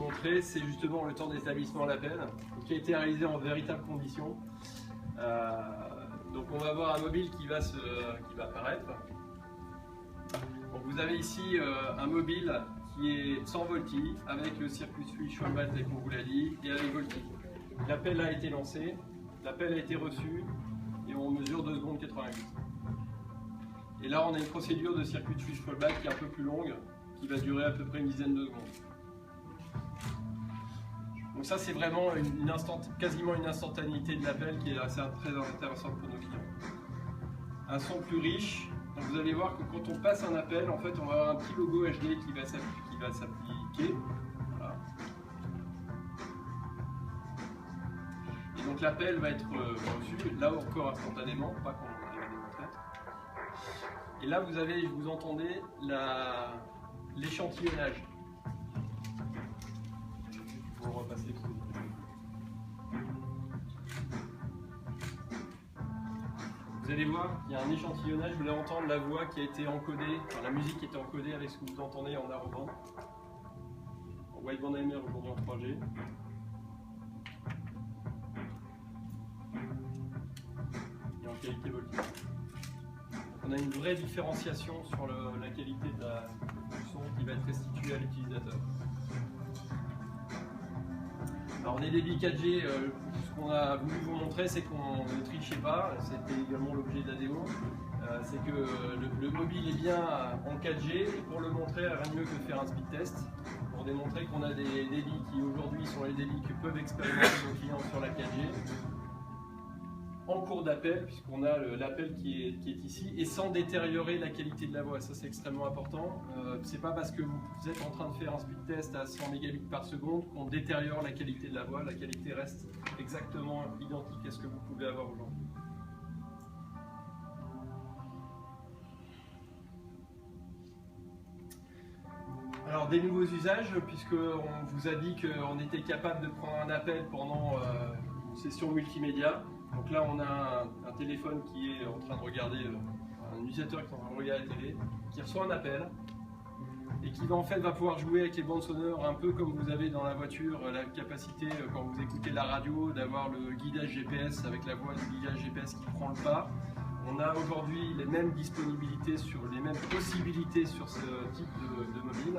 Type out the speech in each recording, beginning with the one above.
montrer, c'est justement le temps d'établissement à l'appel, qui a été réalisé en véritables conditions. Donc on va voir un mobile qui va apparaître. Donc vous avez ici un mobile qui est sans VoLTE, avec le circuit switch Schwalbe comme on vous l'a dit, et avec VoLTE. L'appel a été lancé, l'appel a été reçu, et on mesure 2 secondes 88. Et là on a une procédure de circuit switch Schwalbe qui est un peu plus longue, qui va durer à peu près une dizaine de secondes. Donc ça c'est vraiment quasiment une instantanéité de l'appel qui est très intéressante pour nos clients. Un son plus riche, donc vous allez voir que quand on passe un appel, en fait on va avoir un petit logo HD qui va s'appliquer. Voilà. Et donc l'appel va être reçu, là encore instantanément, pas comme on l'avait démontré. Et là vous entendez l'échantillonnage. Pour repasser. Vous allez voir qu'il y a un échantillonnage, vous allez entendre la voix qui a été encodée, enfin, la musique qui a été encodée avec ce que vous entendez en narrowband, en wideband AMR aujourd'hui en 3G. Et en qualité VoLTE. On a une vraie différenciation sur la qualité du son qui va être restitué à l'utilisateur. Alors les débits 4G, ce qu'on a voulu vous montrer, c'est qu'on ne trichait pas, c'était également l'objet de la démo, c'est que le mobile est bien en 4G, et pour le montrer, rien de mieux que de faire un speed test, pour démontrer qu'on a des débits qui aujourd'hui sont les débits que peuvent expérimenter nos clients sur la 4G, en cours d'appel, puisqu'on a l'appel qui est ici, et sans détériorer la qualité de la voix. Ça c'est extrêmement important. C'est pas parce que vous êtes en train de faire un speed test à 100 mégabits par seconde qu'on détériore la qualité de la voix. La qualité reste exactement identique à ce que vous pouvez avoir aujourd'hui. Alors des nouveaux usages, puisqu'on vous a dit qu'on était capable de prendre un appel pendant une session multimédia. Donc là, on a un téléphone qui est en train de regarder, un utilisateur qui est en train de regarder la télé, qui reçoit un appel et qui va pouvoir jouer avec les bandes sonores, un peu comme vous avez dans la voiture la capacité, quand vous écoutez la radio, d'avoir le guidage GPS avec la voix du guidage GPS qui prend le pas. On a aujourd'hui les mêmes disponibilités, les mêmes possibilités sur ce type de mobile,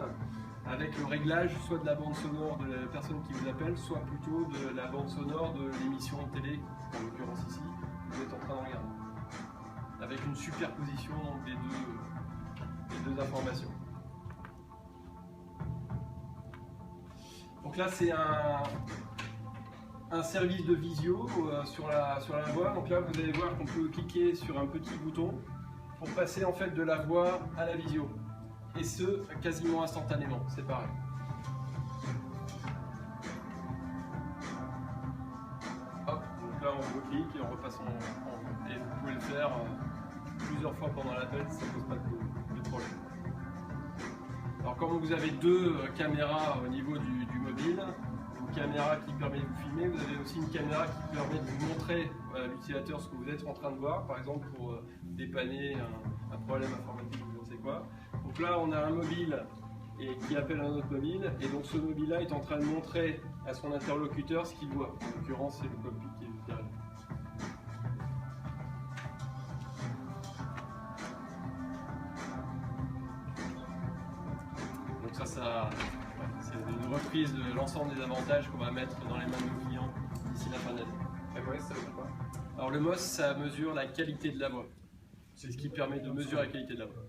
avec le réglage soit de la bande sonore de la personne qui vous appelle, soit plutôt de la bande sonore de l'émission de télé, en l'occurrence ici, que vous êtes en train de regarder. Avec une superposition des deux informations. Donc là c'est un service de visio sur la voix. Donc là vous allez voir qu'on peut cliquer sur un petit bouton pour passer en fait de la voix à la visio. Et ce, quasiment instantanément, c'est pareil. Hop, donc là on clique et on repasse et vous pouvez le faire plusieurs fois pendant l'appel, ça ne pose pas de problème. Alors comme vous avez deux caméras au niveau du mobile, une caméra qui permet de vous filmer, vous avez aussi une caméra qui permet de vous montrer à l'utilisateur ce que vous êtes en train de voir, par exemple pour dépanner un problème informatique ou je ne sais quoi. Donc là on a un mobile qui appelle un autre mobile, et donc ce mobile-là est en train de montrer à son interlocuteur ce qu'il voit. En l'occurrence c'est le cockpit qui est derrière. Donc ça c'est une reprise de l'ensemble des avantages qu'on va mettre dans les mains de nos clients d'ici la fin de l'année. MOS, ça veut dire quoi? Alors le MOS, ça mesure la qualité de la voix. C'est ce qui permet de mesurer la qualité de la voix.